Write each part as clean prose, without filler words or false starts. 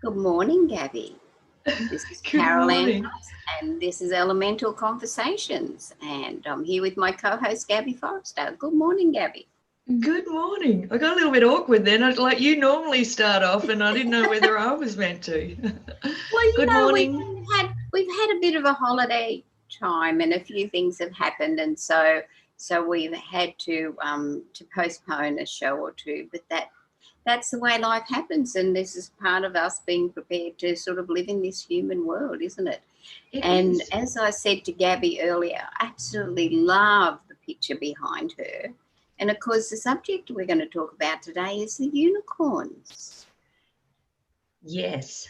Good morning, Gabby. This is Good Carol morning. Andrews, and this is Elemental Conversations. And I'm here with my co-host, Gabby Forrester. Good morning, Gabby. Good morning. I got a little bit awkward then. Like you normally start off, and I didn't know whether I was meant to. Well, Good morning. we've had a bit of a holiday time, and a few things have happened, and so we've had to postpone a show or two. But that's the way life happens, and this is part of us being prepared to sort of live in this human world, isn't it? And as I said to Gabby earlier, I absolutely love the picture behind her. And of course, the subject we're going to talk about today is the unicorns. Yes.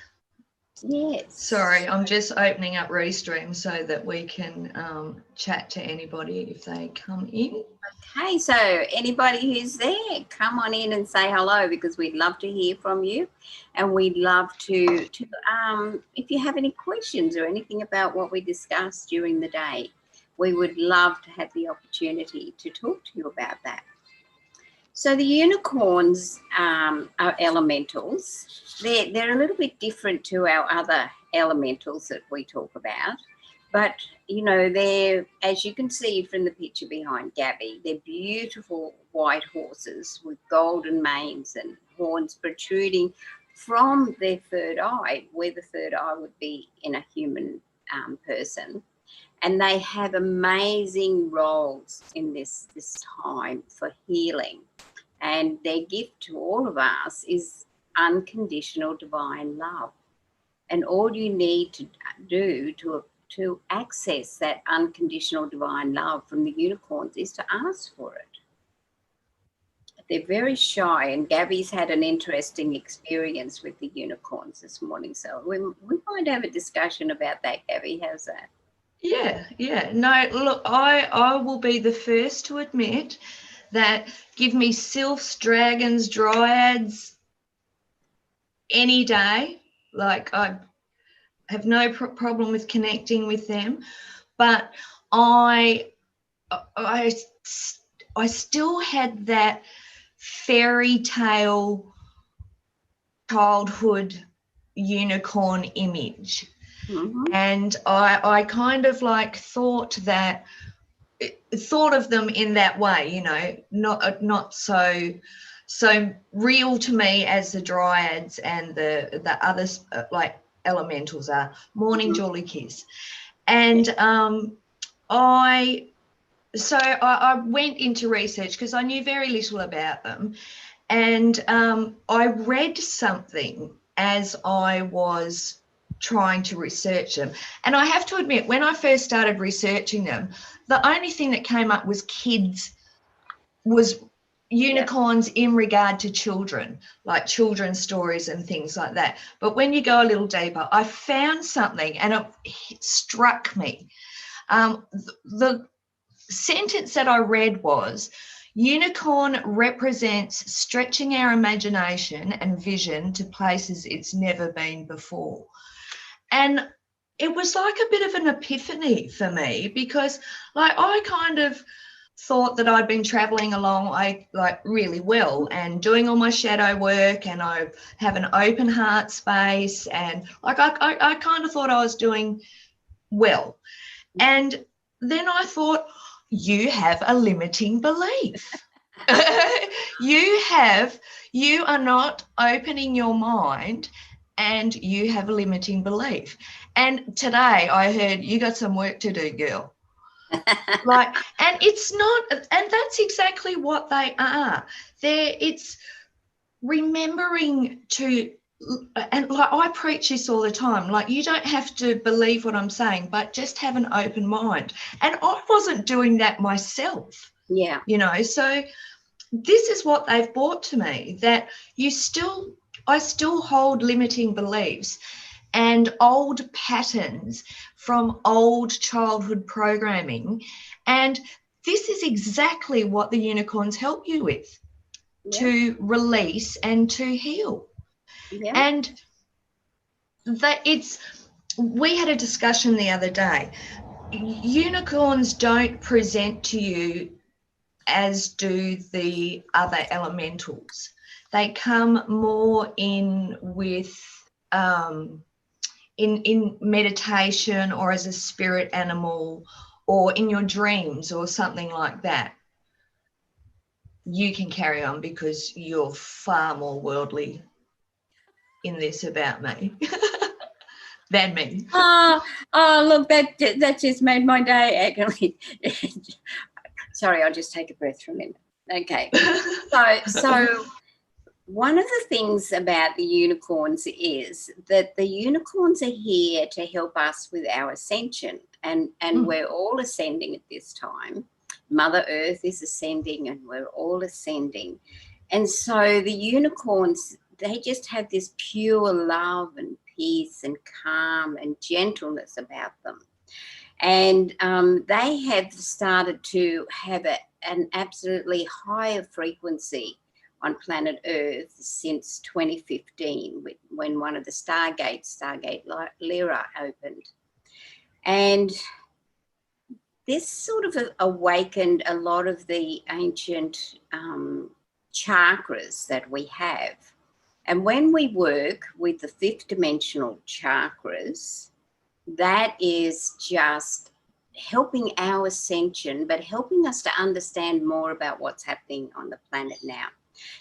Yes. Sorry, I'm just opening up Restream so that we can chat to anybody if they come in. Okay, so anybody who's there, come on in and say hello, because we'd love to hear from you, and we'd love to if you have any questions or anything about what we discussed during the day, we would love to have the opportunity to talk to you about that. So the unicorns are elementals. They're a little bit different to our other elementals that we talk about. But, you know, they're, as you can see from the picture behind Gabby, they're beautiful white horses with golden manes and horns protruding from their third eye, where the third eye would be in a human person. And they have amazing roles in this time for healing. And their gift to all of us is unconditional divine love. And all you need to do to access that unconditional divine love from the unicorns is to ask for it. They're very shy, and Gabby's had an interesting experience with the unicorns this morning. So we might have a discussion about that, Gabby. How's that? Yeah. No, look, I will be the first to admit that give me sylphs, dragons, dryads any day. Like I have no problem with connecting with them, but I still had that fairy tale childhood unicorn image. Mm-hmm. And I kind of like thought of them in that way, you know, not so real to me as the dryads and the others like elementals are. Morning, mm-hmm. Jolly Kiss. And I went into research because I knew very little about them, and I read something as I was trying to research them. And I have to admit, when I first started researching them, the only thing that came up was unicorns in regard to children, like children's stories and things like that. But when you go a little deeper, I found something and it struck me. The sentence that I read was, unicorn represents stretching our imagination and vision to places it's never been before. And it was like a bit of an epiphany for me, because like I kind of thought that I'd been traveling along like really well and doing all my shadow work, and I have an open heart space, and like I kind of thought I was doing well. And then I thought, you have a limiting belief. You are not opening your mind, and you have a limiting belief. And today I heard, you got some work to do, girl. And it's not, and that's exactly what they are. It's remembering to, and like I preach this all the time, like you don't have to believe what I'm saying, but just have an open mind. And I wasn't doing that myself. Yeah. You know, so this is what they've brought to me, that I still hold limiting beliefs and old patterns from old childhood programming. And this is exactly what the unicorns help you with, to release and to heal. Yeah. And we had a discussion the other day. Unicorns don't present to you as do the other elementals. They come more in with in meditation or as a spirit animal or in your dreams or something like that, you can carry on because you're far more worldly in this about me than me. Look, that just made my day, actually. Sorry, I'll just take a breath for a minute. Okay. So one of the things about the unicorns is that the unicorns are here to help us with our ascension, and we're all ascending at this time. Mother Earth is ascending and we're all ascending. And so the unicorns, they just have this pure love and peace and calm and gentleness about them. And they have started to have an absolutely higher frequency on planet Earth since 2015, when one of the Stargate Lyra, opened. And this sort of awakened a lot of the ancient chakras that we have. And when we work with the fifth dimensional chakras, that is just helping our ascension, but helping us to understand more about what's happening on the planet now.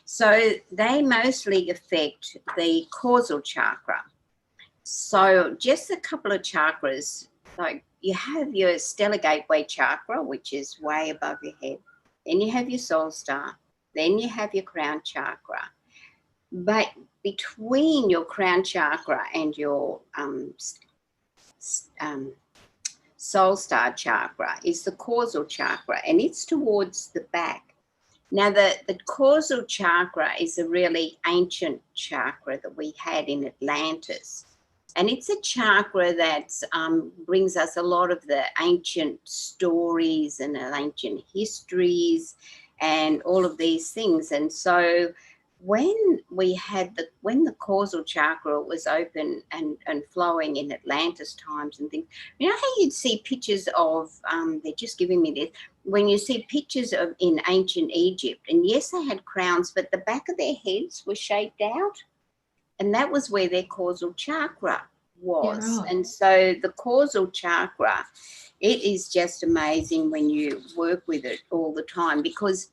So they mostly affect the causal chakra. So just a couple of chakras, like you have your stellar gateway chakra, which is way above your head. Then you have your soul star. Then you have your crown chakra. But between your crown chakra and your soul star chakra is the causal chakra, and it's towards the back. Now, the causal chakra is a really ancient chakra that we had in Atlantis. And it's a chakra that brings us a lot of the ancient stories and ancient histories and all of these things. And so when the causal chakra was open and flowing in Atlantis times and things, you know how you'd see pictures of, they're just giving me this, when you see pictures of in ancient Egypt, and yes, they had crowns, but the back of their heads were shaped out. And that was where their causal chakra was. Yeah, right. And so the causal chakra, it is just amazing when you work with it all the time, because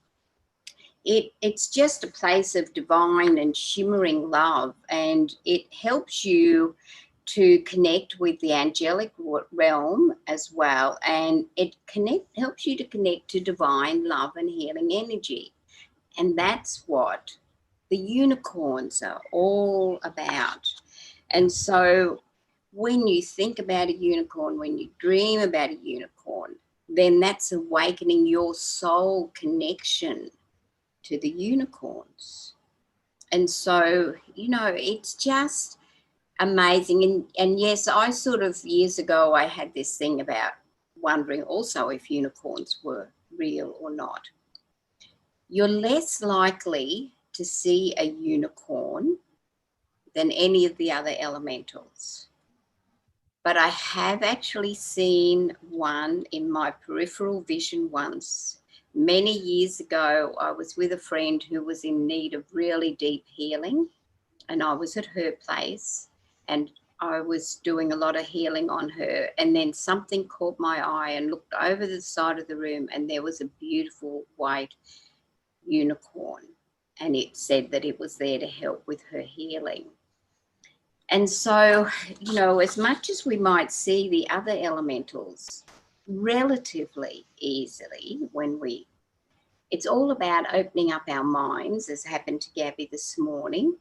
it's just a place of divine and shimmering love, and it helps you to connect with the angelic realm as well, and it helps you to connect to divine love and healing energy. And that's what the unicorns are all about. And so when you think about a unicorn, when you dream about a unicorn, then that's awakening your soul connection to the unicorns. And so, you know, it's just amazing. And yes, I sort of years ago, I had this thing about wondering also if unicorns were real or not. You're less likely to see a unicorn than any of the other elementals. But I have actually seen one in my peripheral vision once. Many years ago, I was with a friend who was in need of really deep healing, and I was at her place and I was doing a lot of healing on her, and then something caught my eye and looked over the side of the room, and there was a beautiful white unicorn, and it said that it was there to help with her healing. And so, you know, as much as we might see the other elementals relatively easily it's all about opening up our minds, as happened to Gabby this morning,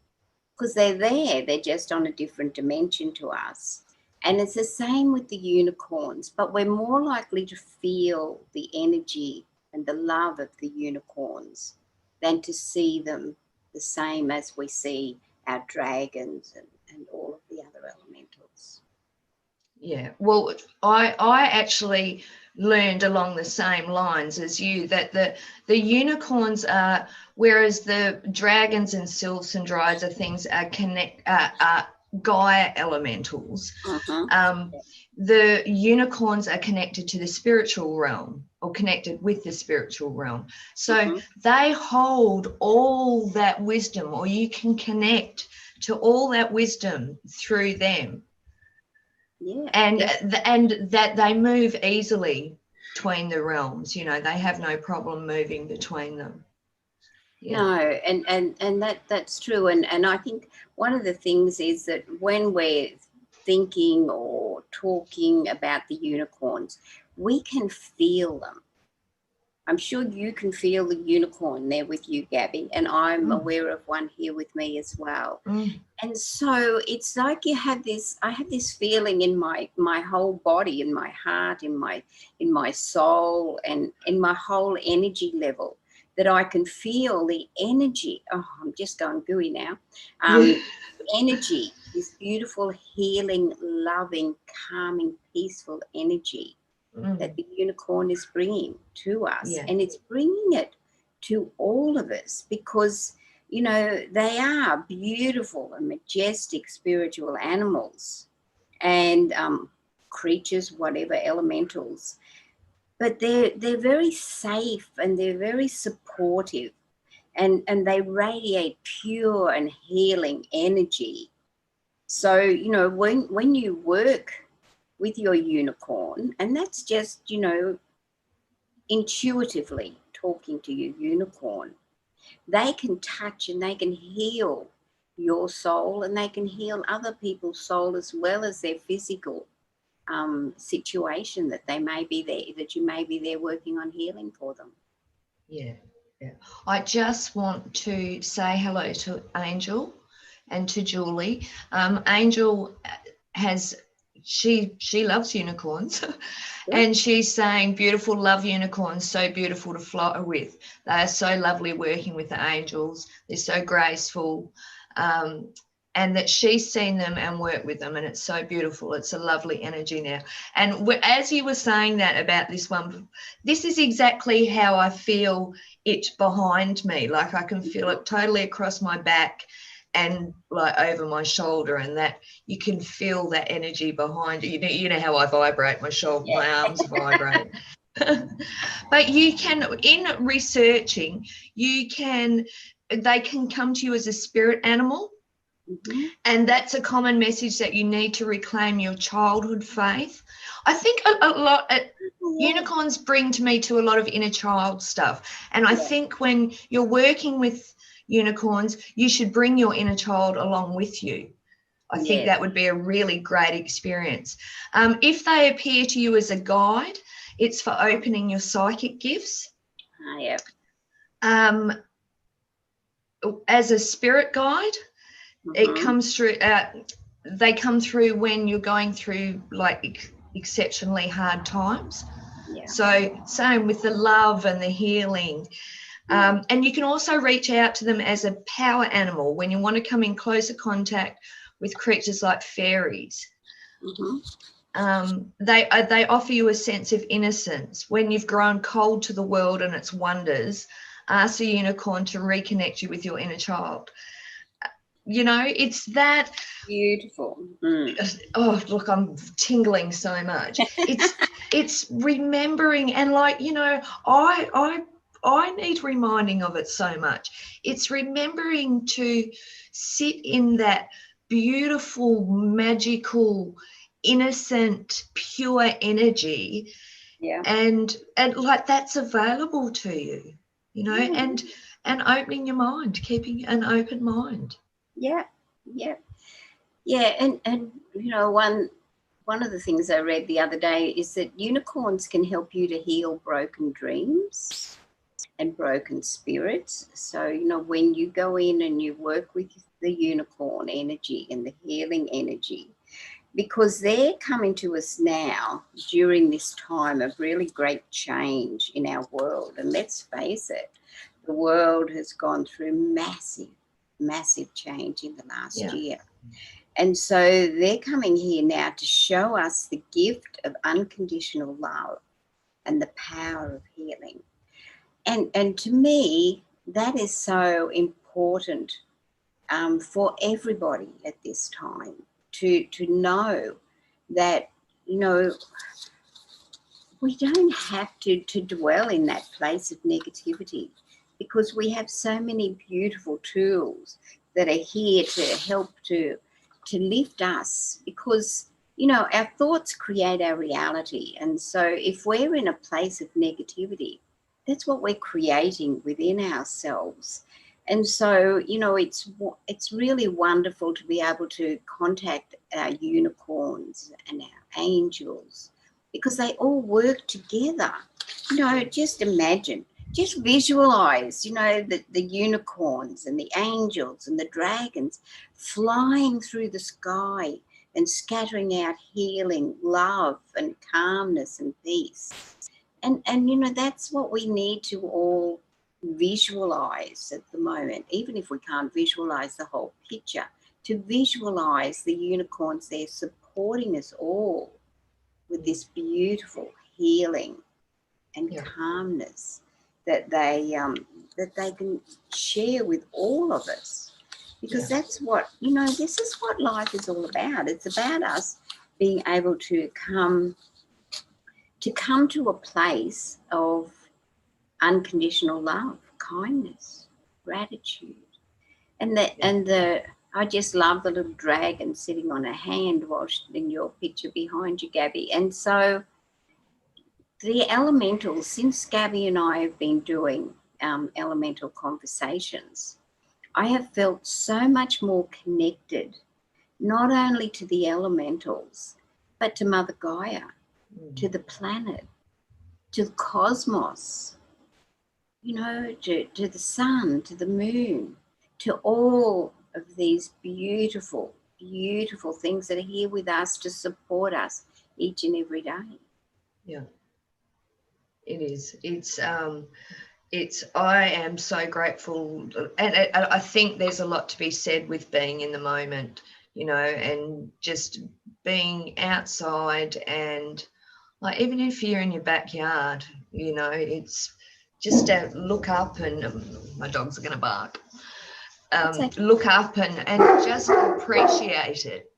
because they're just on a different dimension to us. And it's the same with the unicorns, but we're more likely to feel the energy and the love of the unicorns than to see them the same as we see our dragons and all of the other elementals. Yeah, well, I actually learned along the same lines as you, that the unicorns are, whereas the dragons and sylphs and dryads are things are Gaia elementals. The unicorns are connected to the spiritual realm, or connected with the spiritual realm. So they hold all that wisdom, or you can connect to all that wisdom through them. Yeah. And that they move easily between the realms. You know, they have no problem moving between them. Yeah. No, and that's true. And I think one of the things is that when we're thinking or talking about the unicorns, we can feel them. I'm sure you can feel the unicorn there with you, Gabby, and I'm aware of one here with me as well. And so it's like I have this feeling in my whole body, in my heart, in my soul, and in my whole energy level, that I can feel the energy. Oh, I'm just going gooey now. Energy, this beautiful, healing, loving, calming, peaceful energy that the unicorn is bringing to us. Yeah. And it's bringing it to all of us because, you know, they are beautiful and majestic spiritual animals and creatures, whatever, elementals. But they're very safe and they're very supportive, and they radiate pure and healing energy. So, you know, when you work with your unicorn, and that's just, you know, intuitively talking to your unicorn, they can touch and they can heal your soul, and they can heal other people's soul as well as their physical situation that they may be there, that you may be there working on healing for them. Yeah. I just want to say hello to Angel and to Julie. Angel she loves unicorns. And she's saying, beautiful, love unicorns, so beautiful to fly with. They are so lovely working with the angels. They're so graceful. And that she's seen them and worked with them, and it's so beautiful. It's a lovely energy now. And as you were saying that about this one, this is exactly how I feel it behind me. Like I can feel it totally across my back and like over my shoulder, and that you can feel that energy behind you. You know how I vibrate, my shoulder, my arms vibrate. But you can, in researching, they can come to you as a spirit animal. And that's a common message, that you need to reclaim your childhood faith. I think unicorns bring to me to a lot of inner child stuff. And I think when you're working with unicorns, you should bring your inner child along with you. I think that would be a really great experience. If they appear to you as a guide, it's for opening your psychic gifts. As a spirit guide, it comes through. They come through when you're going through like exceptionally hard times. So same with the love and the healing. And you can also reach out to them as a power animal when you want to come in closer contact with creatures like fairies. They offer you a sense of innocence when you've grown cold to the world and its wonders. Ask the unicorn to reconnect you with your inner child. You know, it's that beautiful. Oh, look, I'm tingling so much. It's remembering, and like, you know, I need reminding of it so much. It's remembering to sit in that beautiful, magical, innocent, pure energy. And like that's available to you, you know, and opening your mind, keeping an open mind. And you know, one of the things I read the other day is that unicorns can help you to heal broken dreams and broken spirits. So, you know, when you go in and you work with the unicorn energy and the healing energy, because they're coming to us now during this time of really great change in our world. And let's face it, the world has gone through massive change in the last year. And so they're coming here now to show us the gift of unconditional love and the power of healing. And to me, that is so important for everybody at this time to know that, you know, we don't have to dwell in that place of negativity, because we have so many beautiful tools that are here to help to lift us, because you know our thoughts create our reality, and so if we're in a place of negativity, that's what we're creating within ourselves. And so you know it's really wonderful to be able to contact our unicorns and our angels, because they all work together. You know, just imagine, just visualize, you know, the unicorns and the angels and the dragons flying through the sky and scattering out healing, love and calmness and peace. And you know, that's what we need to all visualize at the moment, even if we can't visualize the whole picture, to visualize the unicorns there supporting us all with this beautiful healing and calmness that they can share with all of us, because that's what, you know, this is what life is all about. It's about us being able to come to a place of unconditional love, kindness, gratitude, and I just love the little dragon sitting on a hand wash in your picture behind you, Gabby. And so the elementals, since Gabby and I have been doing elemental conversations, I have felt so much more connected, not only to the elementals, but to Mother Gaia, to the planet, to the cosmos, you know, to the sun, to the moon, to all of these beautiful, beautiful things that are here with us to support us each and every day. Yeah, it is. I am so grateful, and I think there's a lot to be said with being in the moment, you know, and just being outside, and like even if you're in your backyard, you know, it's just to look up, and my dogs are going to bark. Look up and just appreciate it.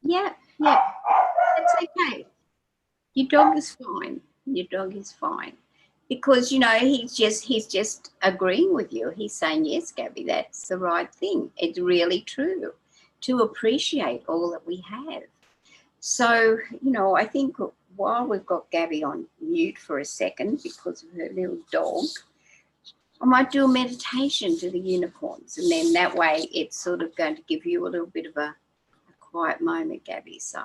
Yeah, that's okay. Your dog is fine. Your dog is fine. Because, you know, he's just agreeing with you. He's saying, yes, Gabby, that's the right thing. It's really true to appreciate all that we have. So, you know, I think while we've got Gabby on mute for a second because of her little dog, I might do a meditation to the unicorns, and then that way it's sort of going to give you a little bit of a quiet moment, Gabby. So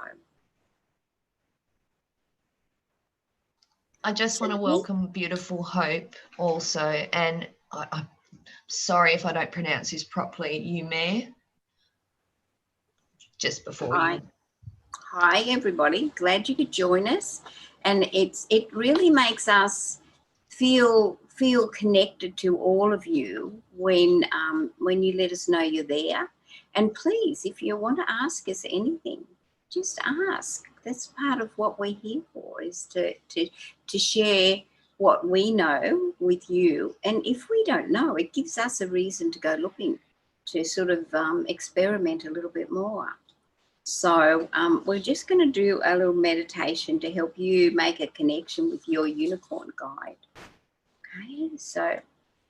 I just want to welcome beautiful Hope also, and I'm sorry if I don't pronounce this properly, Yume, just before you. Hi everybody, glad you could join us, and it really makes us feel connected to all of you when you let us know you're there. And please, if you want to ask us anything, just ask. That's part of what we're here for, is to share what we know with you. And if we don't know, it gives us a reason to go looking, to sort of experiment a little bit more. So we're just going to do a little meditation to help you make a connection with your unicorn guide. Okay, so as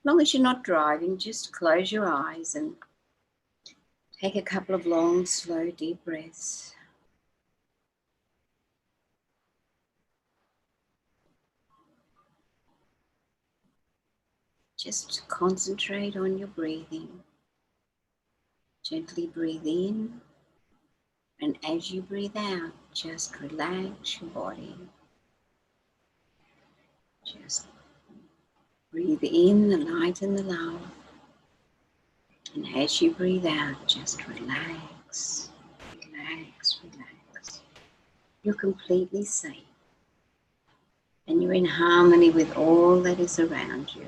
long as you're not driving, just close your eyes and take a couple of long, slow, deep breaths. Just concentrate on your breathing. Gently breathe in, and as you breathe out, just relax your body. Just breathe in the light and the love. And as you breathe out, just relax, relax, relax. You're completely safe. And you're in harmony with all that is around you.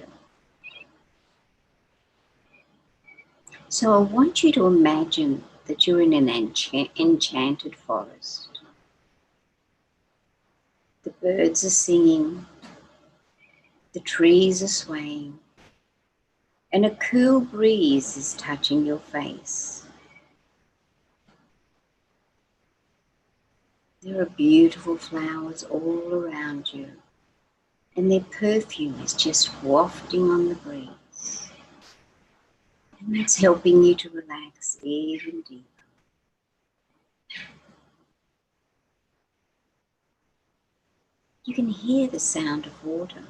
So I want you to imagine that you're in an enchanted forest. The birds are singing, the trees are swaying, and a cool breeze is touching your face. There are beautiful flowers all around you, and their perfume is just wafting on the breeze. And that's helping you to relax even deeper. You can hear the sound of water,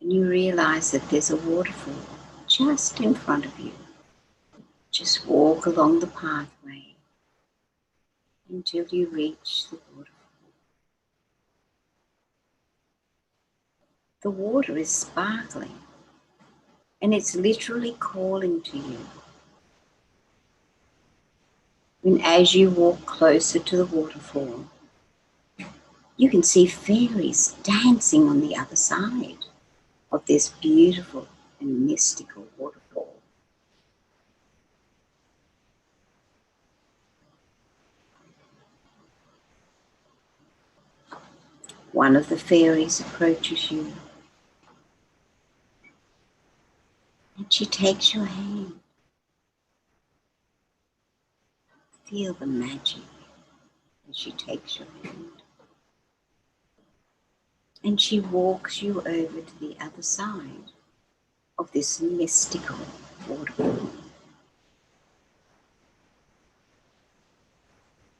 and you realize that there's a waterfall just in front of you. Just walk along the pathway until you reach the waterfall. The water is sparkling, and it's literally calling to you. And as you walk closer to the waterfall, you can see fairies dancing on the other side of this beautiful and mystical waterfall. One of the fairies approaches you, and she takes your hand. Feel the magic as she takes your hand. And she walks you over to the other side of this mystical waterfall.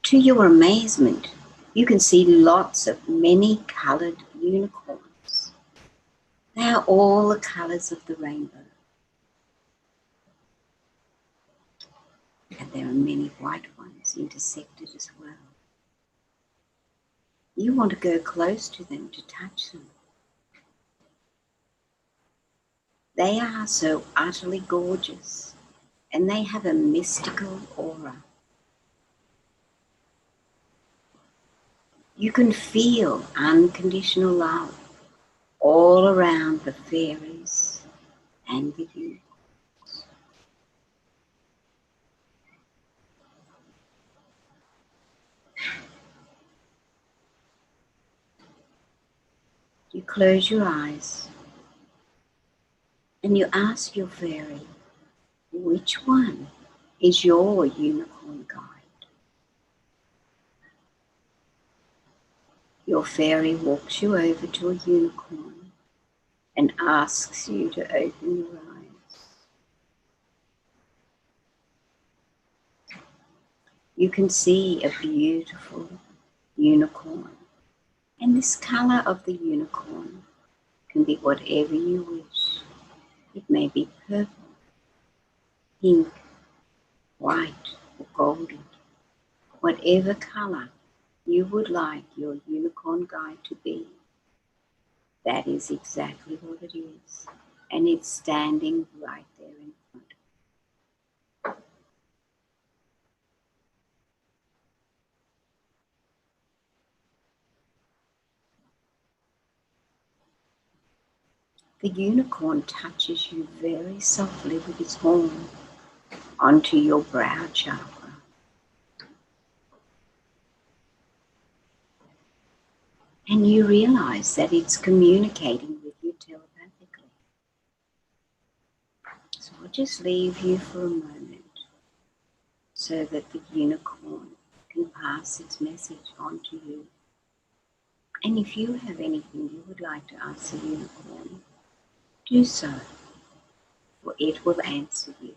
To your amazement, you can see lots of many-coloured unicorns. They are all the colours of the rainbow. And there are many white ones intersected as well. You want to go close to them to touch them. They are so utterly gorgeous, and they have a mystical aura. You can feel unconditional love all around the fairies and the unicorns. You close your eyes and you ask your fairy, which one is your unicorn guide? Your fairy walks you over to a unicorn and asks you to open your eyes. You can see a beautiful unicorn, and this colour of the unicorn can be whatever you wish. It may be purple, pink, white, or golden. Whatever colour you would like your unicorn guide to be, that is exactly what it is. And it's standing right there in front of you. The unicorn touches you very softly with its horn onto your brow chakra. And you realize that it's communicating with you telepathically. So I'll just leave you for a moment so that the unicorn can pass its message on to you. And if you have anything you would like to ask the unicorn, do so, for it will answer you.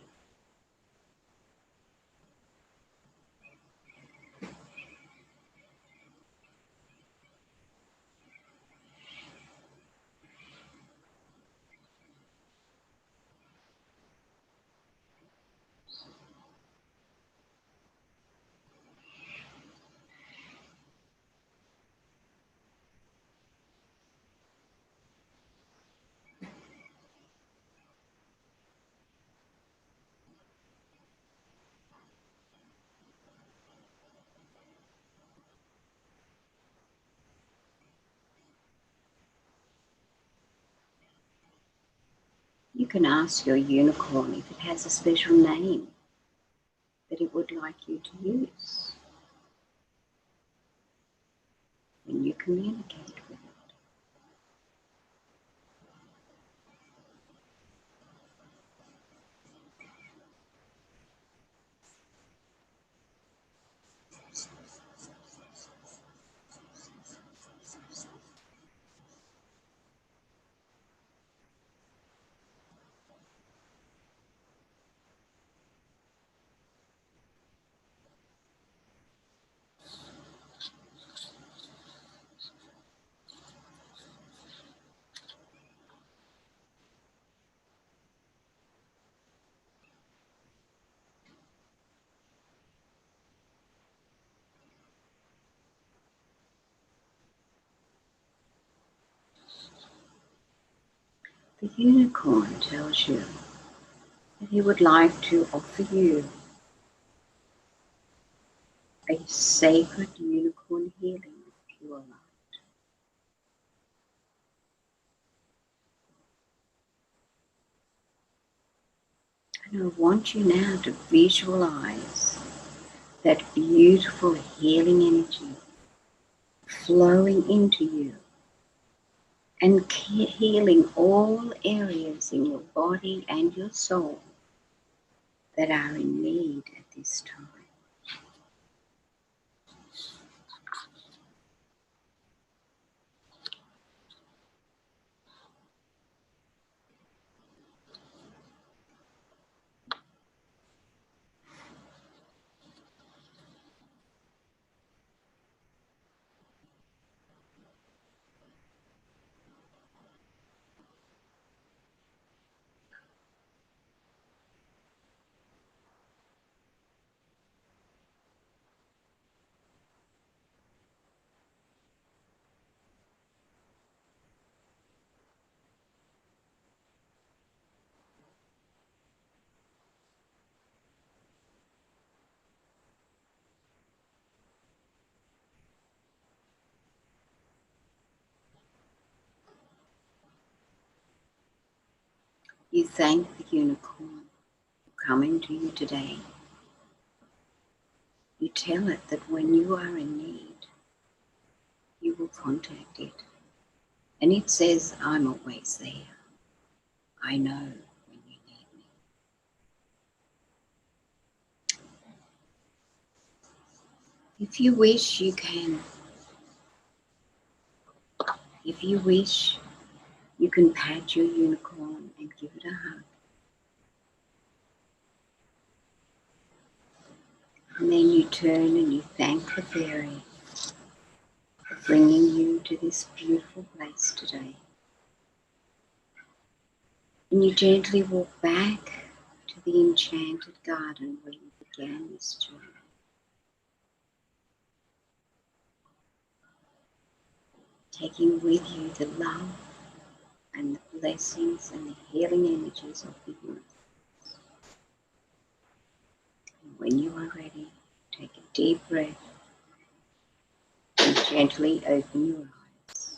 You can ask your unicorn if it has a special name that it would like you to use when you communicate with it. The unicorn tells you that he would like to offer you a sacred unicorn healing of pure light. And I want you now to visualize that beautiful healing energy flowing into you and healing all areas in your body and your soul that are in need at this time. You thank the unicorn for coming to you today. You tell it that when you are in need, you will contact it. And it says, I'm always there. I know when you need me. If you wish, you can. If you wish, you can pat your unicorn and give it a hug. And then you turn and you thank the fairy for bringing you to this beautiful place today. And you gently walk back to the enchanted garden where you began this journey. Taking with you the love and the blessings and the healing energies of the universe. And when you are ready, take a deep breath and gently open your eyes.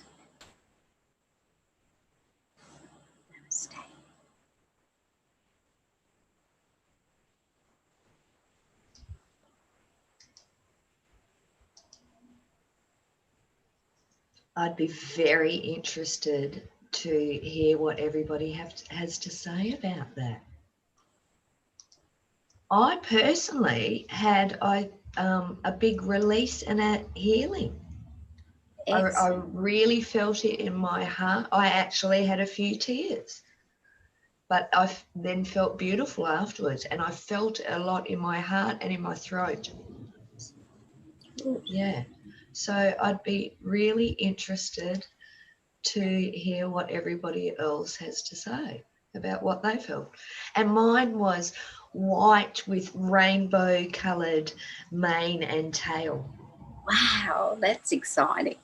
Namaste. I'd be very interested to hear what everybody has to say about that. I personally had a big release and a healing. I really felt it in my heart. I actually had a few tears, but I then felt beautiful afterwards, and I felt a lot in my heart and in my throat. Yeah. So I'd be really interested to hear what everybody else has to say about what they felt. And mine was white with rainbow coloured mane and tail. Wow, that's exciting.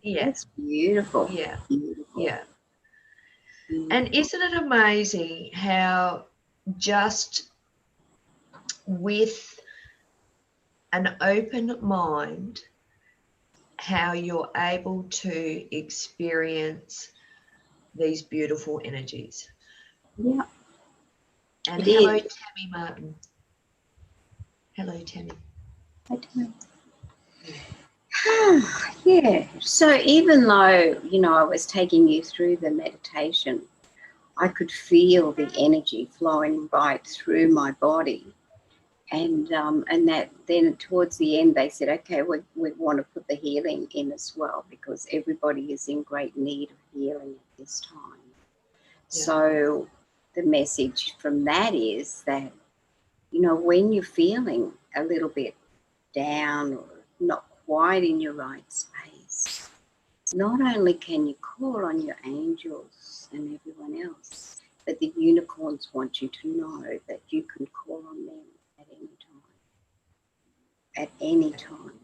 Yeah. That's beautiful. Yeah. Beautiful. Yeah. Beautiful. And isn't it amazing how just with an open mind, how you're able to experience these beautiful energies. Yeah. And hello, Tammy Martin. Hello, Tammy. Hi, Tammy. Yeah. So even though, I was taking you through the meditation, I could feel the energy flowing right through my body. And that then towards the end, they said, okay, we want to put the healing in as well because everybody is in great need of healing at this time. Yeah. So the message from that is that, when you're feeling a little bit down or not quite in your right space, not only can you call on your angels and everyone else, but the unicorns want you to know that you can call on them at any time.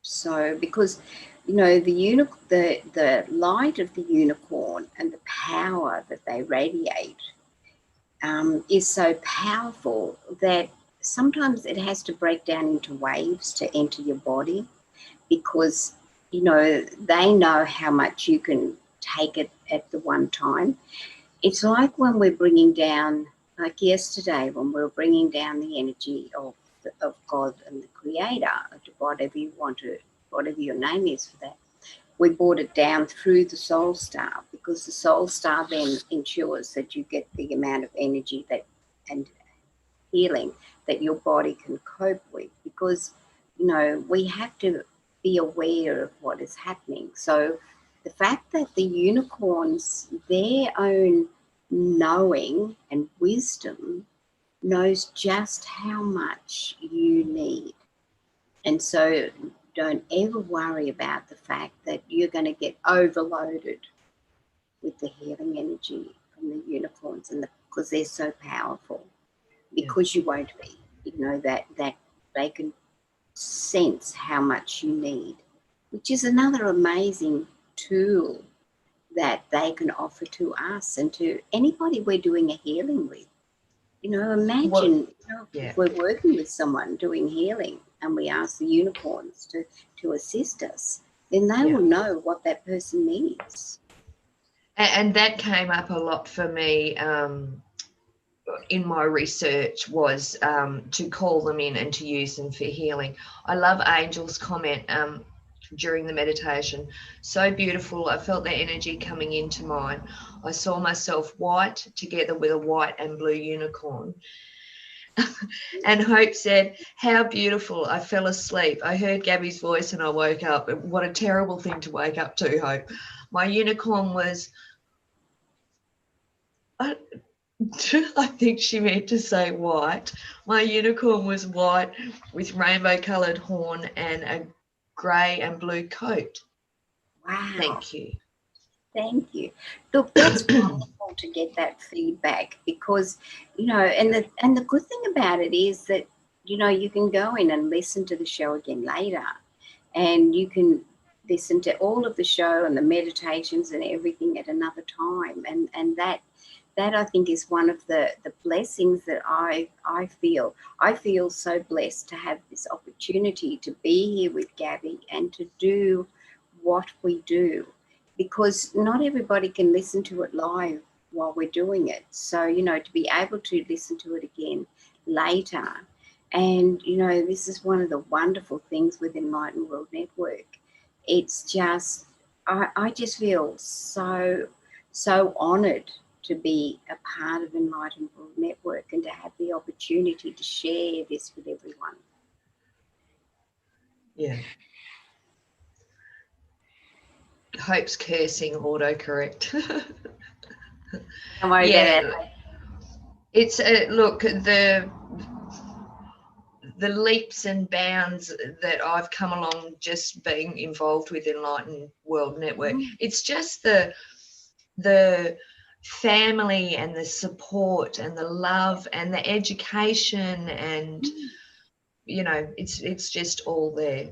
So, because you know, the light of the unicorn and the power that they radiate is so powerful that sometimes it has to break down into waves to enter your body, because, you know, they know how much you can take it at the one time. It's like when we're bringing down, like yesterday, when we were bringing down the energy of God and the Creator, whatever you want to, whatever your name is for that. We brought it down through the soul star, because the soul star then ensures that you get the amount of energy that and healing that your body can cope with, because, you know, we have to be aware of what is happening. So the fact that the unicorns, their own knowing and wisdom, knows just how much you need. And so don't ever worry about the fact that you're going to get overloaded with the healing energy from the unicorns, and because they're so powerful, because you won't be, you know, that they can sense how much you need, which is another amazing tool that they can offer to us and to anybody we're doing a healing with. You know, imagine, if we're working with someone doing healing and we ask the unicorns to assist us, then they will know what that person needs. And that came up a lot for me in my research, was to call them in and to use them for healing. I love Angel's comment during the meditation. So beautiful. I felt the energy coming into mine. I saw myself white together with a white and blue unicorn. And Hope said, how beautiful. I fell asleep. I heard Gabby's voice and I woke up. What a terrible thing to wake up to, Hope. My unicorn was, I think she meant to say white. My unicorn was white with rainbow coloured horn and a grey and blue coat. Wow. Thank you. Thank you. Look, that's wonderful to get that feedback, because, you know, and the good thing about it is that, you know, you can go in and listen to the show again later, and you can listen to all of the show and the meditations and everything at another time. And that I think is one of the blessings that I feel. I feel so blessed to have this opportunity to be here with Gabby and to do what we do, because not everybody can listen to it live while we're doing it. So, you know, to be able to listen to it again later. And, you know, this is one of the wonderful things with Enlightened World Network. It's just, I just feel so honoured to be a part of Enlightened World Network and to have the opportunity to share this with everyone. Yeah. Hope's cursing autocorrect. Don't worry about it. It's look, the leaps and bounds that I've come along just being involved with Enlightened World Network. It's just the family and the support and the love and the education, and you know, it's just all there.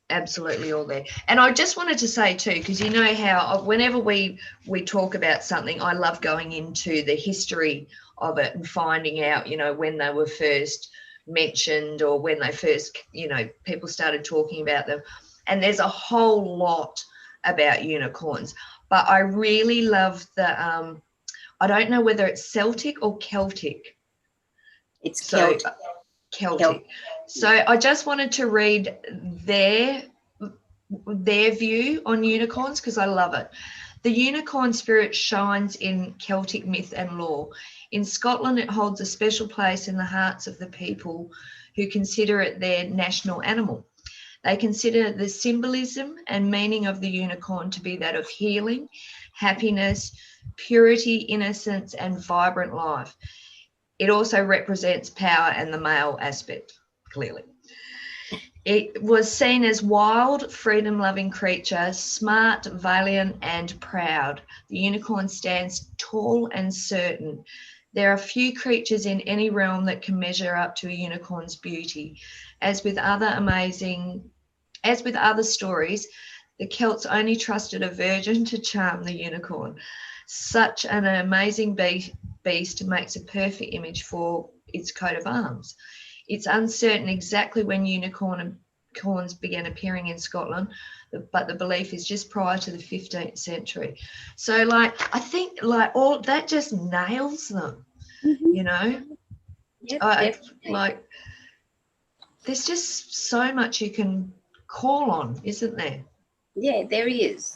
Absolutely all there. And I just wanted to say too, because you know how whenever we talk about something, I love going into the history of it and finding out, you know, when they were first mentioned or when they first, you know, people started talking about them. And there's a whole lot about unicorns, but I really love the I don't know whether it's Celtic or Celtic. It's Celtic. Celtic. So I just wanted to read their view on unicorns, because I love it. The unicorn spirit shines in Celtic myth and lore. In Scotland, it holds a special place in the hearts of the people who consider it their national animal. They consider the symbolism and meaning of the unicorn to be that of healing, happiness, purity, innocence, and vibrant life. It also represents power and the male aspect, clearly. It was seen as wild, freedom-loving creature, smart, valiant, and proud. The unicorn stands tall and certain. There are few creatures in any realm that can measure up to a unicorn's beauty. As with other stories, The Celts only trusted a virgin to charm the unicorn. Such an amazing beast makes a perfect image for its coat of arms. It's uncertain exactly when unicorns began appearing in Scotland, but the belief is just prior to the 15th century. So, like, I think, like, all that just nails them, you know? Yep, definitely. Like, there's just so much you can call on, isn't there? Yeah, there is,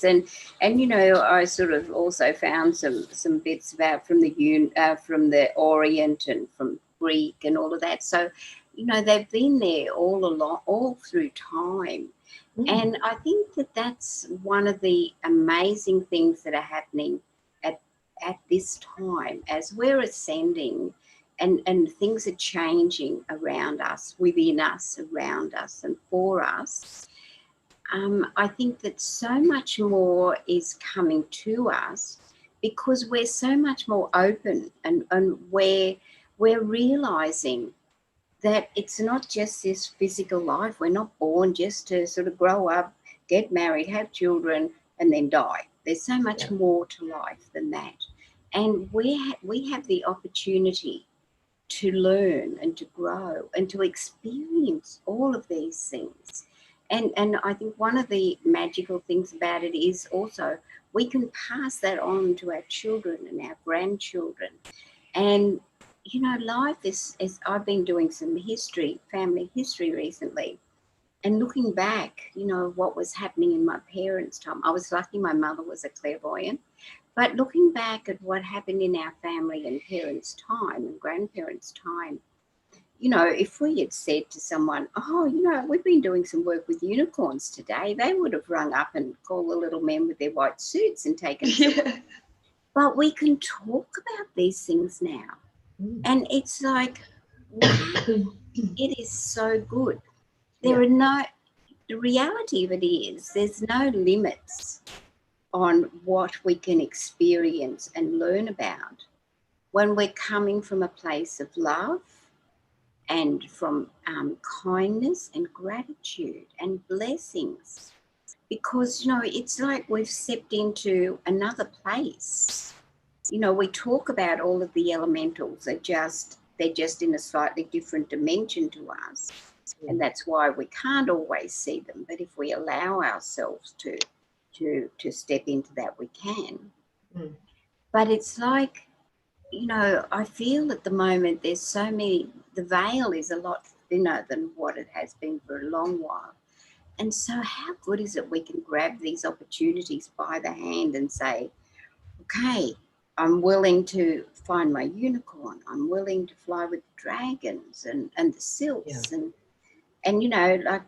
and you know, I sort of also found some bits about from the Orient and from Greek and all of that. So, you know, they've been there all along, all through time, and I think that that's one of the amazing things that are happening at this time as we're ascending, and things are changing around us, within us, around us, and for us. I think that so much more is coming to us because we're so much more open, and we're realizing that it's not just this physical life. We're not born just to sort of grow up, get married, have children, and then die. There's so much more to life than that. And we have the opportunity to learn and to grow and to experience all of these things. And I think one of the magical things about it is also we can pass that on to our children and our grandchildren. And, you know, life is I've been doing some family history recently, and looking back, you know, what was happening in my parents' time. I was lucky my mother was a clairvoyant. But looking back at what happened in our family and parents' time and grandparents' time, you know, if we had said to someone, oh, you know, we've been doing some work with unicorns today, they would have rung up and called the little men with their white suits and taken some. But we can talk about these things now. And it's like, wow, it is so good. The reality of it is there's no limits on what we can experience and learn about when we're coming from a place of love and from kindness and gratitude and blessings. Because, you know, it's like we've stepped into another place. You know, we talk about all of the elementals, they're just in a slightly different dimension to us. And that's why we can't always see them. But if we allow ourselves to step into that, we can. But it's like, you know, I feel at the moment there's so many, the veil is a lot thinner than what it has been for a long while. And so how good is it we can grab these opportunities by the hand and say, okay, I'm willing to find my unicorn. I'm willing to fly with the dragons and the silks. And you know, like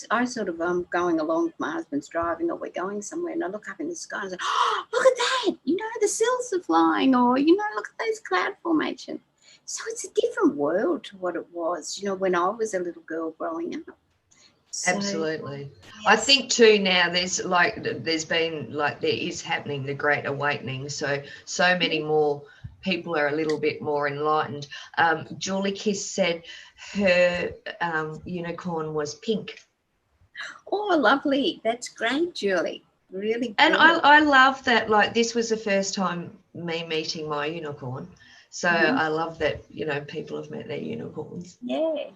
I sort of going along with my husband's driving, or we're going somewhere, and I look up in the sky and I say, oh, look at that, you know, the silks are flying, or, you know, look at those cloud formations. So it's a different world to what it was, you know, when I was a little girl growing up. So, absolutely. yes. I think too now there is happening the Great Awakening. So many more people are a little bit more enlightened. Julie Kiss said her unicorn was pink. Oh, lovely. That's great, Julie. Really good. And I love that, like, this was the first time me meeting my unicorn. So I love that, you know, people have met their unicorns. Yeah,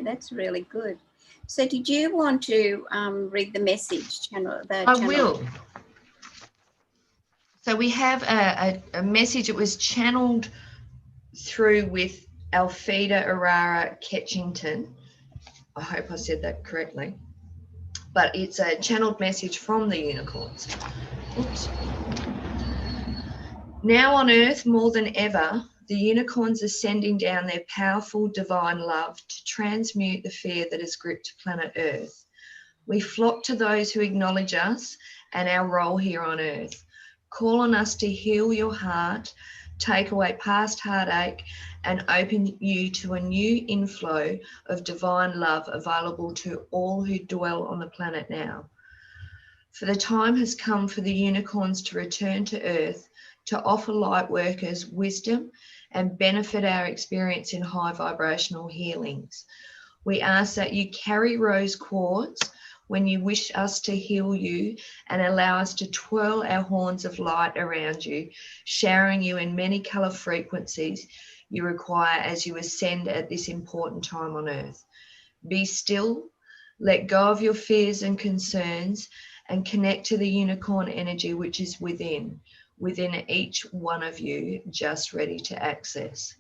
that's really good. So did you want to read the message channel? I will. So we have a message. It was channeled through with Alfida Arara Ketchington. I hope I said that correctly. But it's a channeled message from the unicorns. Oops. Now on Earth more than ever, the unicorns are sending down their powerful divine love to transmute the fear that has gripped planet Earth. We flock to those who acknowledge us and our role here on Earth. Call on us to heal your heart, take away past heartache, and open you to a new inflow of divine love available to all who dwell on the planet now. For the time has come for the unicorns to return to Earth to offer light workers wisdom and benefit our experience in high vibrational healings. We ask that you carry rose quartz when you wish us to heal you and allow us to twirl our horns of light around you, showering you in many color frequencies you require as you ascend at this important time on earth. Be still, let go of your fears and concerns, and connect to the unicorn energy which is within each one of you, just ready to access.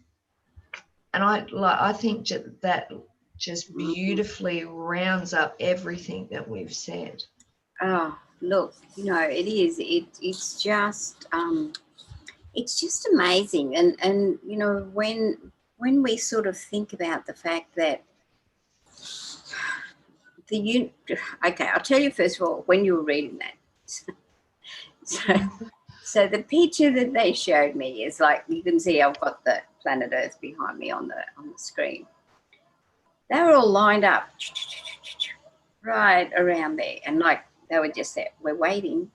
And I think that just beautifully rounds up everything that we've said. Oh, look, it is. It's just amazing. And when we sort of think about the fact that okay, I'll tell you first of all, when you were reading that. So the picture that they showed me is like, you can see I've got the planet Earth behind me on the screen. They were all lined up right around there, and like they were just there. We're waiting.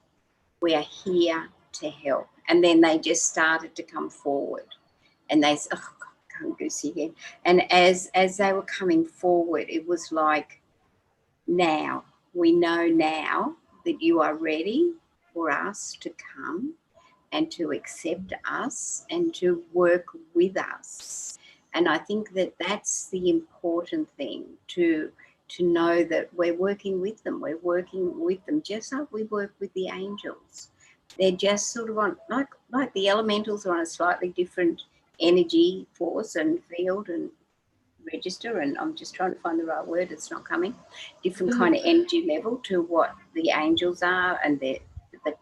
We are here to help. And then they just started to come forward, and they said, "Oh God, come Goosey again." And as they were coming forward, it was like, now we know now that you are ready for us to come and to accept us and to work with us. And I think that that's the important thing, to know that we're working with them. We're working with them just like we work with the angels. They're just sort of on, like the elementals are on a slightly different energy force and field and register, and I'm just trying to find the right word, it's not coming. Different kind of energy level to what the angels are and the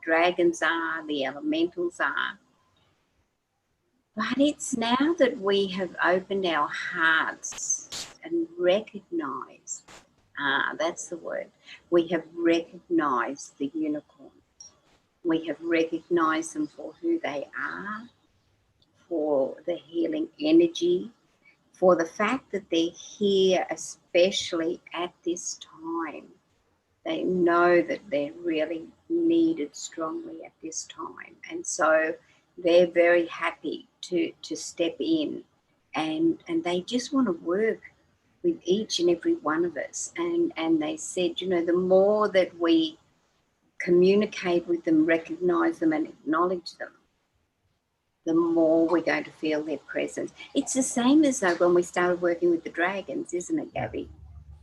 dragons are, the elementals are. But it's now that we have opened our hearts and recognized, that's the word, we have recognized the unicorns. We have recognized them for who they are, for the healing energy, for the fact that they're here, especially at this time. They know that they're really needed strongly at this time. And so they're very happy to step in, and they just want to work with each and every one of us. And they said, the more that we communicate with them, recognize them and acknowledge them, the more we're going to feel their presence. It's the same as though when we started working with the dragons, isn't it, Gabby?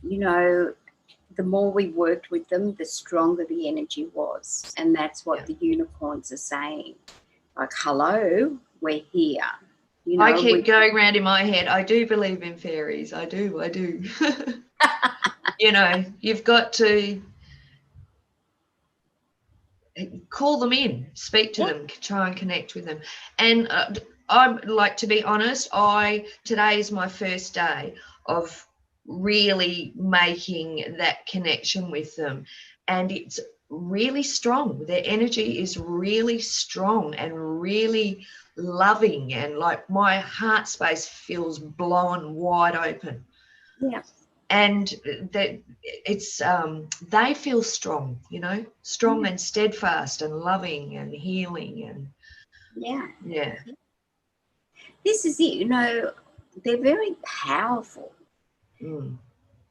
The more we worked with them, the stronger the energy was. And that's what the unicorns are saying. Like, hello, we're here. I keep going around in my head, I do believe in fairies. I do. You've got to call them in, speak to them, try and connect with them. And I'm like, to be honest, today is my first day of really making that connection with them, and it's really strong. Their energy is really strong and really loving, and like my heart space feels blown wide open. Yeah. And that it's they feel strong, strong and steadfast and loving and healing, and yeah. This is it. They're very powerful,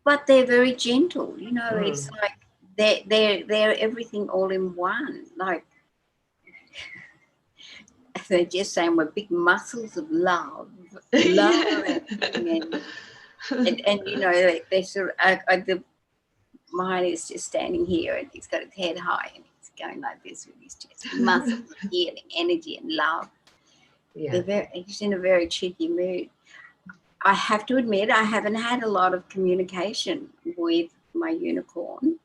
but they're very gentle. It's like they're everything all in one. Like, they're just saying we're big muscles of love, and they sort of. Mine is just standing here, and he's got his head high, and he's going like this with his chest. Muscles of healing, energy, and love. Yeah. He's in a very cheeky mood. I have to admit, I haven't had a lot of communication with my unicorn,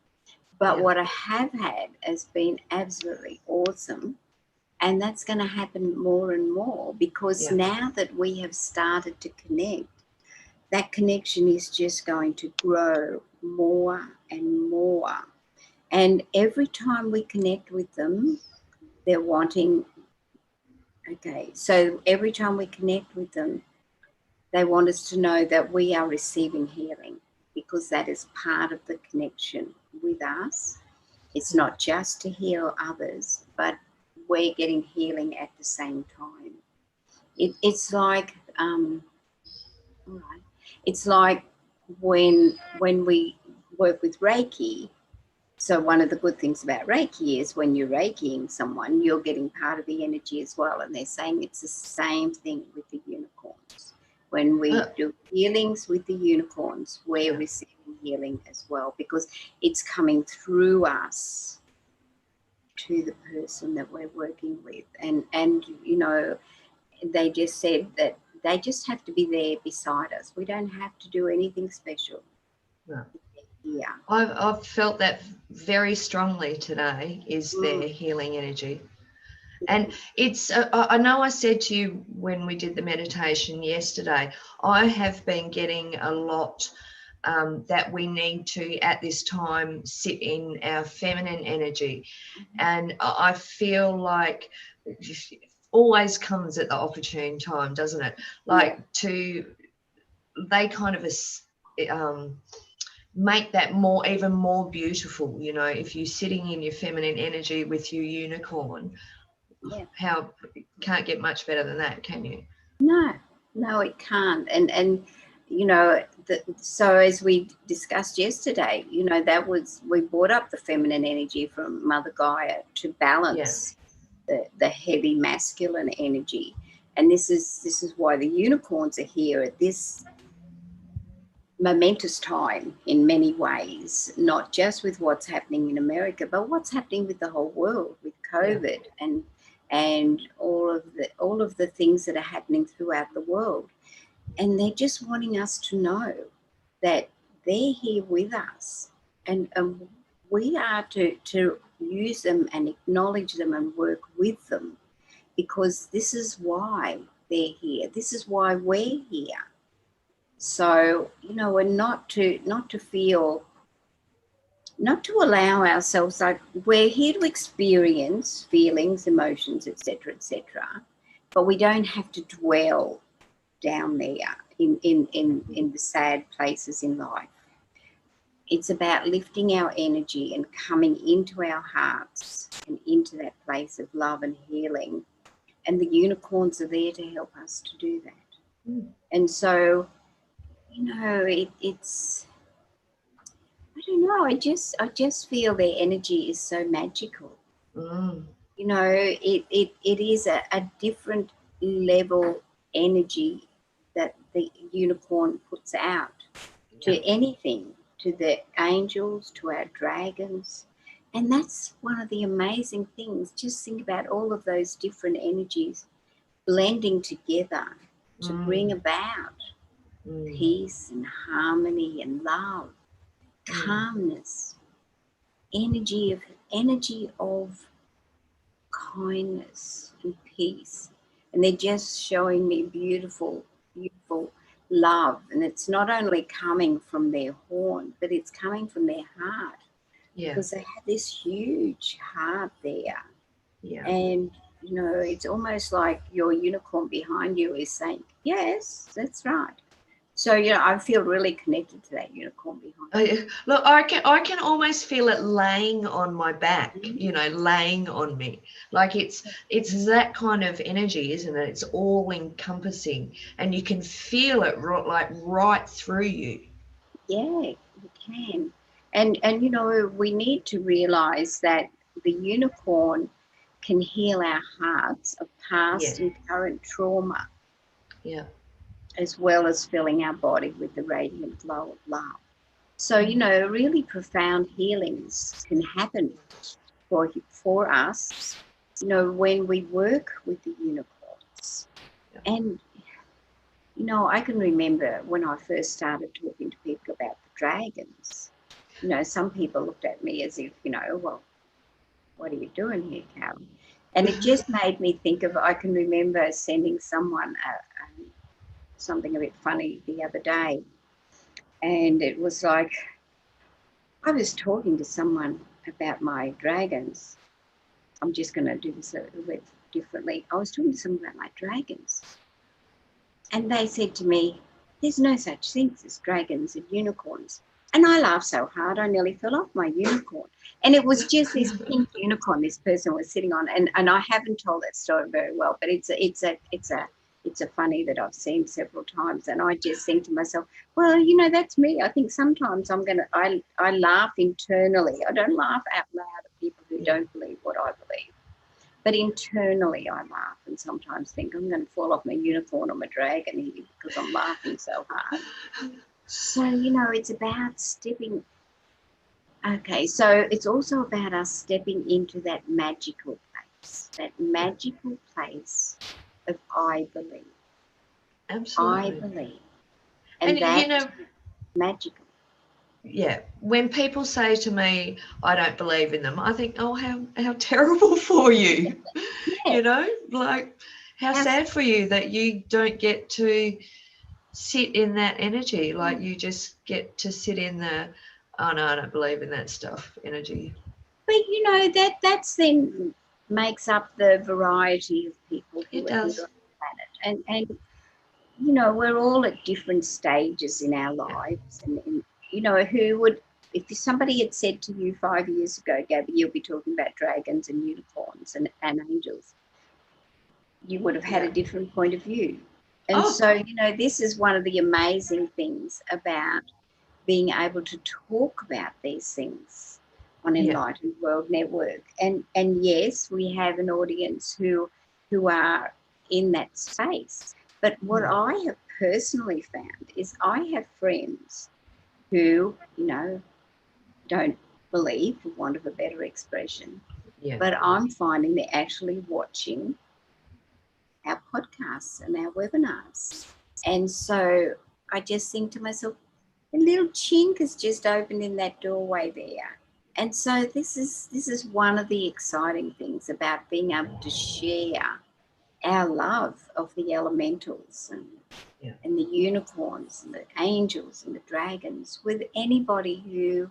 but what I have had has been absolutely awesome. And that's going to happen more and more, because now that we have started to connect, that connection is just going to grow more and more. And every time we connect with them, they're wanting, so every time we connect with them, they want us to know that we are receiving healing, because that is part of the connection with us. It's not just to heal others, but we're getting healing at the same time. It's like, it's like when we work with Reiki, So one of the good things about Reiki is when you're Reikiing someone, you're getting part of the energy as well. And they're saying it's the same thing with the unicorns. When we do healings with the unicorns, we're receiving healing as well, because it's coming through us to the person that we're working with. And you know, they just said that they just have to be there beside us. We don't have to do anything special. No. Yeah. I've felt that very strongly today, is their healing energy. And it's, I know I said to you when we did the meditation yesterday, I have been getting a lot that we need to, at this time, sit in our feminine energy. And I feel like it always comes at the opportune time, doesn't it? Like they kind of make that even more beautiful, you know, if you're sitting in your feminine energy with your unicorn. How can't get much better than that, can you? No, it can't. And you know, so as we discussed yesterday, you know, we brought up the feminine energy from Mother Gaia to balance the heavy masculine energy. And this is why the unicorns are here at this momentous time in many ways, not just with what's happening in America, but what's happening with the whole world, with COVID and all of the things that are happening throughout the world. And they're just wanting us to know that they're here with us, and we are to use them and acknowledge them and work with them, because this is why they're here. This is why we're here. So, you know, we're not to allow ourselves, like, we're here to experience feelings, emotions, etc., but we don't have to dwell down there in the sad places in life. It's about lifting our energy and coming into our hearts and into that place of love and healing. And the unicorns are there to help us to do that. And so, you know, it's, I don't know, I just feel their energy is so magical. You know, it is a different level energy that the unicorn puts out to anything, to the angels, to our dragons. And that's one of the amazing things. Just think about all of those different energies blending together to bring about peace and harmony and love, calmness, energy of kindness and peace. And they're just showing me beautiful love. And it's not only coming from their horn, but it's coming from their heart, because they have this huge heart there. And you know, it's almost like your unicorn behind you is saying, yes, that's right. So, you know, I feel really connected to that unicorn behind me. Look, I can almost feel it laying on my back, you know, laying on me. Like it's that kind of energy, isn't it? It's all encompassing, and you can feel it like right through you. Yeah, you can. And you know, we need to realize that the unicorn can heal our hearts of past and current trauma. As well as filling our body with the radiant glow of love. So, you know, really profound healings can happen for us, you know, when we work with the unicorns. And, you know, I can remember when I first started talking to people about the dragons, you know, some people looked at me as if, you know, well, what are you doing here, Carol? And it just made me think of, I can remember sending someone something a bit funny the other day, and it was like, I was talking to someone about my dragons. I'm just going to do this a little bit differently. I was talking to someone about my dragons, and they said to me, there's no such things as dragons and unicorns. And I laughed so hard I nearly fell off my unicorn. And it was just this pink unicorn this person was sitting on, and I haven't told that story very well, but it's a it's a funny that I've seen several times, and I just think to myself, well, that's me. I think sometimes I laugh internally. I don't laugh out loud at people who don't believe what I believe. But internally I laugh and sometimes think I'm going to fall off my unicorn or my dragon here because I'm laughing so hard. So, it's about stepping. Okay, so it's also about us stepping into that magical place of I believe. Absolutely. I believe. And that's magical. Yeah. When people say to me, I don't believe in them, I think, oh, how terrible for you. Yeah. Like how sad for you that you don't get to sit in that energy. Like you just get to sit in the, oh no, I don't believe in that stuff energy. But that's then makes up the variety of people who are here on the planet. And we're all at different stages in our lives. And if somebody had said to you 5 years ago, Gabby, you'll be talking about dragons and unicorns and angels, you would have had a different point of view. And so, this is one of the amazing things about being able to talk about these things on Enlightened World Network. And yes, we have an audience who are in that space. But what I have personally found is I have friends who, don't believe, for want of a better expression, but I'm finding they're actually watching our podcasts and our webinars. And so I just think to myself, a little chink has just opened in that doorway there. And so this is one of the exciting things about being able to share our love of the elementals and the unicorns and the angels and the dragons with anybody who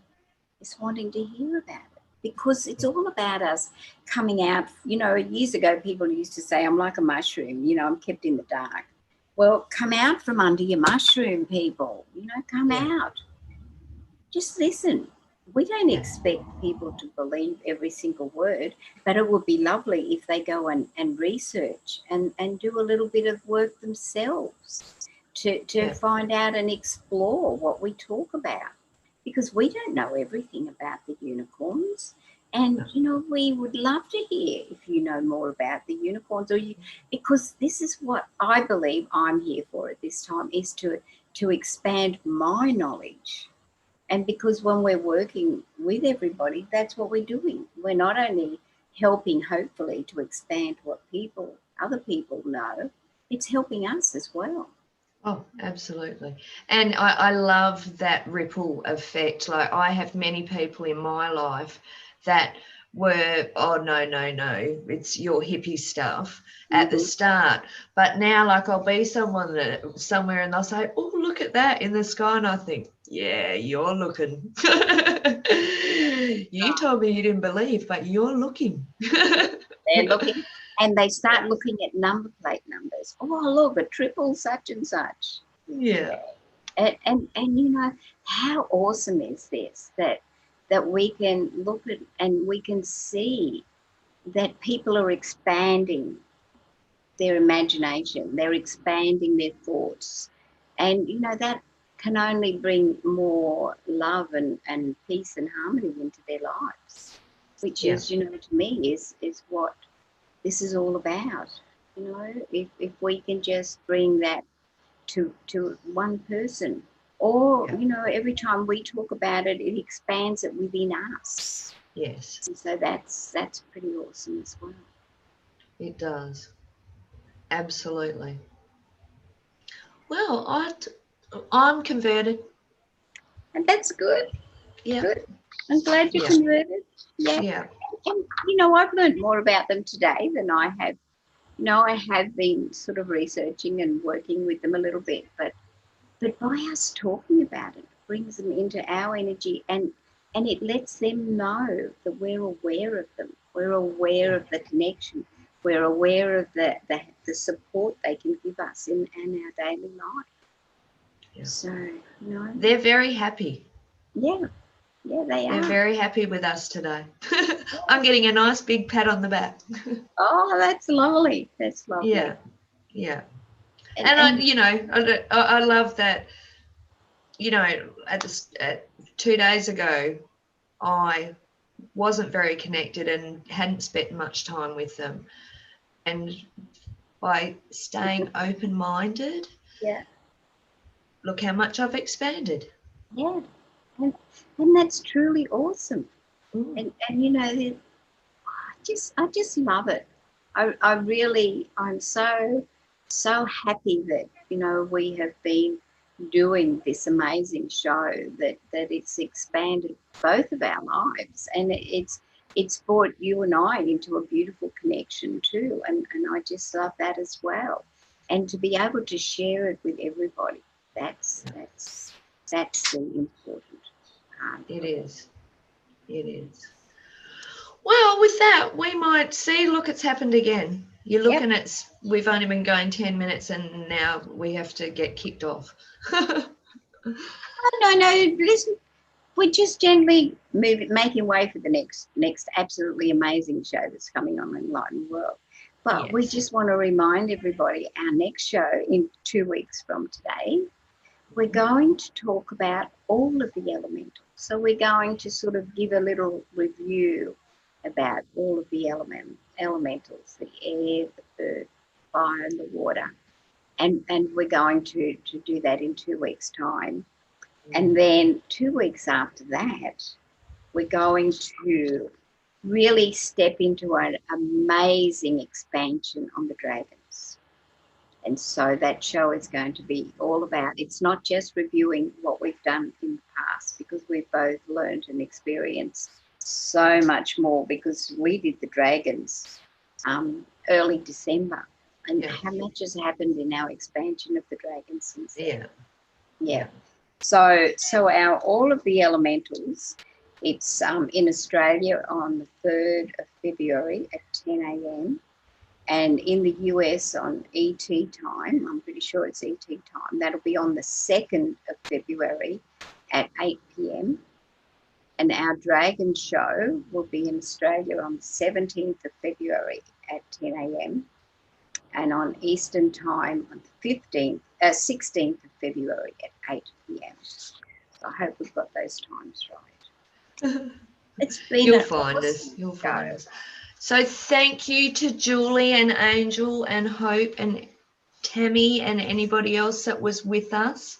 is wanting to hear about it. Because it's all about us coming out. Years ago, people used to say, I'm like a mushroom, I'm kept in the dark. Well, come out from under your mushroom, people. Come out. Just listen. We don't expect people to believe every single word, but it would be lovely if they go and research and do a little bit of work themselves to find out and explore what we talk about. Because we don't know everything about the unicorns. And, we would love to hear if you know more about the unicorns because this is what I believe I'm here for at this time, is to expand my knowledge. And because when we're working with everybody, that's what we're doing. We're not only helping, hopefully, to expand what other people know, it's helping us as well. Oh, absolutely. And I love that ripple effect. Like I have many people in my life that were, oh, no, it's your hippie stuff at the start. But now, like I'll be somewhere and they'll say, oh, look at that in the sky. And I think, yeah, you're looking. You told me you didn't believe, but you're looking. They're looking. And they start looking at number plate numbers. Oh, look, a triple such and such. Yeah. And how awesome is this that we can look at and we can see that people are expanding their imagination, they're expanding their thoughts. And, that can only bring more love and peace and harmony into their lives, which is, to me, is what this is all about. If we can just bring that to one person, or every time we talk about it, it expands it within us. Yes. And so that's pretty awesome as well. It does. Absolutely. Well, I'm converted. And that's good. Yeah. Good. I'm glad you're converted. Yeah. And I've learned more about them today than I have. I have been sort of researching and working with them a little bit, but by us talking about it brings them into our energy and it lets them know that we're aware of them. We're aware of the connection. We're aware of the support they can give us in our daily life. Yeah. So, they're very happy. Yeah. Yeah, they are. They're very happy with us today. I'm getting a nice big pat on the back. Oh, that's lovely. That's lovely. Yeah. I love that. At 2 days ago, I wasn't very connected and hadn't spent much time with them. And by staying open-minded, look how much I've expanded. Yeah, and that's truly awesome. And I just love it. I'm so happy that we have been doing this amazing show that it's expanded both of our lives, and it's brought you and I into a beautiful connection too, and I just love that as well. And to be able to share it with everybody, that's the important part. It is. Well, with that, we might see, look, it's happened again. You're looking at, we've only been going 10 minutes and now we have to get kicked off. No, listen, we're just gently making way for the next absolutely amazing show that's coming on Enlightened World. But we just want to remind everybody, our next show in 2 weeks from today, we're going to talk about all of the elementals. So we're going to sort of give a little review about all of the elementals, the air, the earth, fire and the water. And we're going to do that in 2 weeks' time. And then 2 weeks after that, we're going to really step into an amazing expansion on the dragons. And so that show is going to be all about, it's not just reviewing what we've done in the past, because we've both learned and experienced so much more, because we did the dragons early December. And how much has happened in our expansion of the dragons since then. Yeah. So all of the elementals, it's in Australia on the 3rd of February at 10 a.m. and in the US on ET time, I'm pretty sure it's ET time, that'll be on the 2nd of February at 8 p.m. And our dragon show will be in Australia on the 17th of February at 10 a.m. and on Eastern time on the 16th of February at 8 p.m. So I hope we've got those times right. It's been You'll find us. So thank you to Julie and Angel and Hope and Tammy and anybody else that was with us.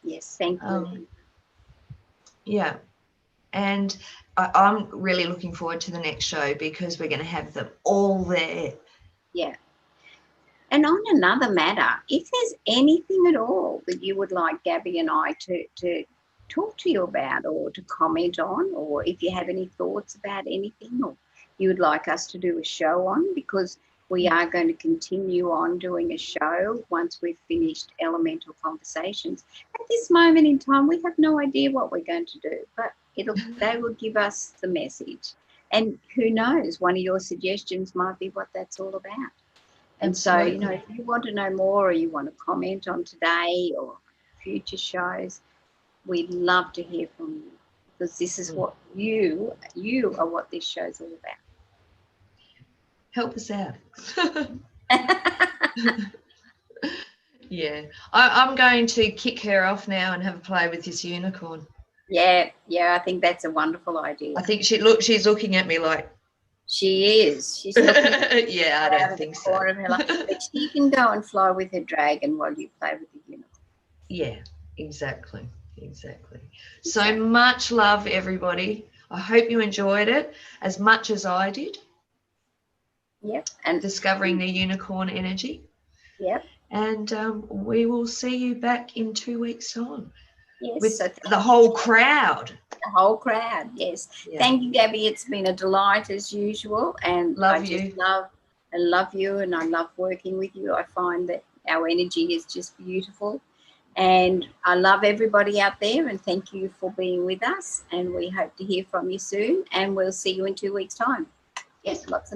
Yes, thank you. Yeah. And I'm really looking forward to the next show, because we're going to have them all there. Yeah. And on another matter, if there's anything at all that you would like Gabby and I to talk to you about or to comment on, or if you have any thoughts about anything or you would like us to do a show on, because we are going to continue on doing a show once we've finished Elemental Conversations. At this moment in time, we have no idea what we're going to do, but they will give us the message. And who knows, one of your suggestions might be what that's all about. And Absolutely. so, if you want to know more or you want to comment on today or future shows, we'd love to hear from you, because this is what you are what this show's all about. Help us out. Yeah. I'm going to kick her off now and have a play with this unicorn. Yeah, I think that's a wonderful idea. I think she's looking at me like. She is. She's looking yeah, I don't think so. But she can go and fly with her dragon while you play with the unicorn. Yeah, exactly. So much love, everybody. I hope you enjoyed it as much as I did. Yep. And discovering the unicorn energy. Yep. And we will see you back in 2 weeks' time. Yes. With the whole crowd. The whole crowd, yes. Yeah. Thank you, Gabby. It's been a delight as usual. And I love you, and I love working with you. I find that our energy is just beautiful. And I love everybody out there, and thank you for being with us. And we hope to hear from you soon. And we'll see you in 2 weeks' time. Yes, lots of